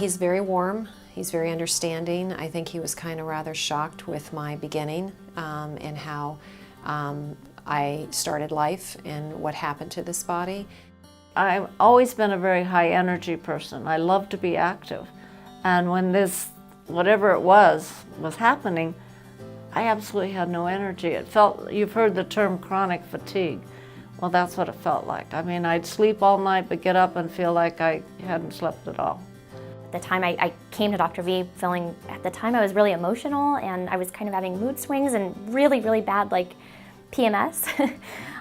He's very warm. He's very understanding. I think he was kind of rather shocked with my beginning and how I started life and what happened to this body. I've always been a very high energy person. I love to be active. And when this, whatever it was happening, I absolutely had no energy. It felt, you've heard the term chronic fatigue. Well, that's what it felt like. I mean, I'd sleep all night but get up and feel like I hadn't slept at all. At the time I came to Dr. V feeling, at the time I was really emotional and I was kind of having mood swings and really, really bad like PMS.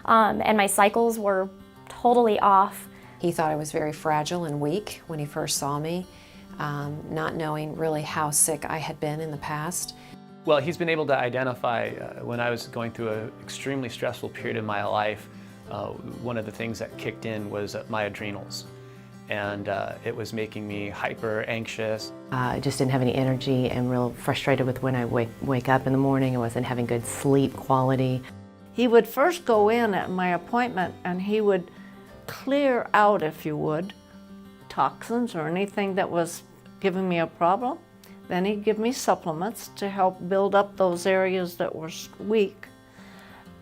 And my cycles were totally off. He thought I was very fragile and weak when he first saw me, not knowing really how sick I had been in the past. Well, he's been able to identify when I was going through an extremely stressful period in my life, one of the things that kicked in was my adrenals. And it was making me hyper anxious. I just didn't have any energy and real frustrated with when I wake up in the morning. I wasn't having good sleep quality. He would first go in at my appointment and he would clear out, if you would, toxins or anything that was giving me a problem. Then he'd give me supplements to help build up those areas that were weak.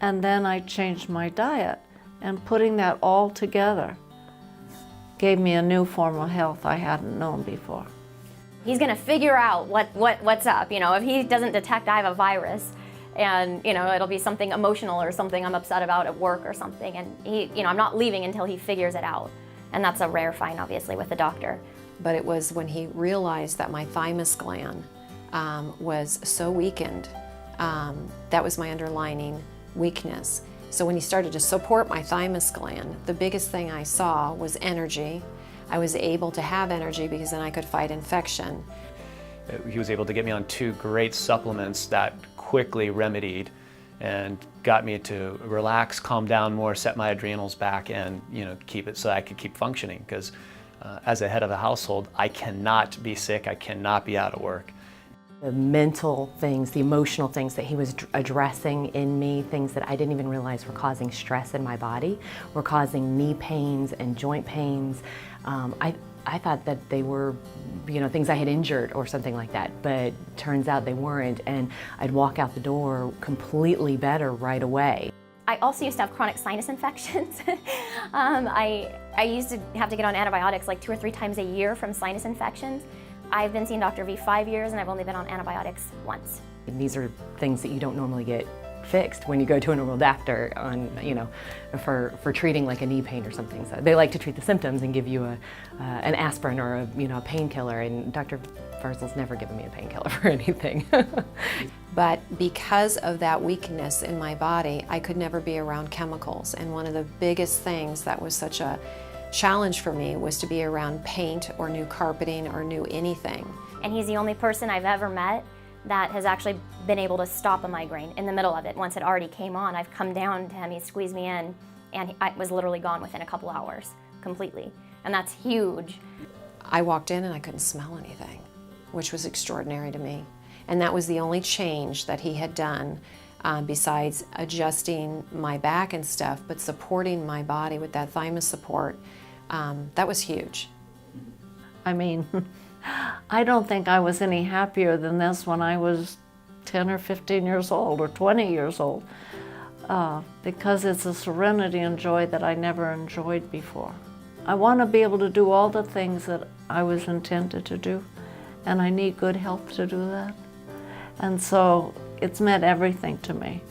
And then I changed my diet, and putting that all together gave me a new form of health I hadn't known before. He's gonna figure out what's up. You know, if he doesn't detect I have a virus, and you know, it'll be something emotional or something I'm upset about at work or something, and I'm not leaving until he figures it out. And that's a rare find, obviously, with the doctor. But it was when he realized that my thymus gland was so weakened, that was my underlying weakness. So when he started to support my thymus gland, the biggest thing I saw was energy. I was able to have energy because then I could fight infection. He was able to get me on 2 great supplements that quickly remedied and got me to relax, calm down more, set my adrenals back, and keep it so I could keep functioning. Because as a head of a household, I cannot be sick, I cannot be out of work. The mental things, the emotional things that he was addressing in me, things that I didn't even realize were causing stress in my body, were causing knee pains and joint pains. I thought that they were, things I had injured or something like that, but turns out they weren't, and I'd walk out the door completely better right away. I also used to have chronic sinus infections. I used to have to get on antibiotics like 2 or 3 times a year from sinus infections. I've been seeing Dr. V 5 years and I've only been on antibiotics once. And these are things that you don't normally get fixed when you go to a normal doctor on, for treating like a knee pain or something. So they like to treat the symptoms and give you an aspirin or a painkiller, and Dr. Vrzal's never given me a painkiller for anything. But because of that weakness in my body, I could never be around chemicals. And one of the biggest things that was such a challenge for me was to be around paint or new carpeting or new anything. And he's the only person I've ever met that has actually been able to stop a migraine in the middle of it. Once it already came on, I've come down to him, he squeezed me in, and I was literally gone within a couple hours, completely. And that's huge. I walked in and I couldn't smell anything, which was extraordinary to me. And that was the only change that he had done, besides adjusting my back and stuff, but supporting my body with that thymus support. That was huge. I mean, I don't think I was any happier than this when I was 10 or 15 years old or 20 years old, because it's a serenity and joy that I never enjoyed before. I want to be able to do all the things that I was intended to do, and I need good health to do that. And so it's meant everything to me.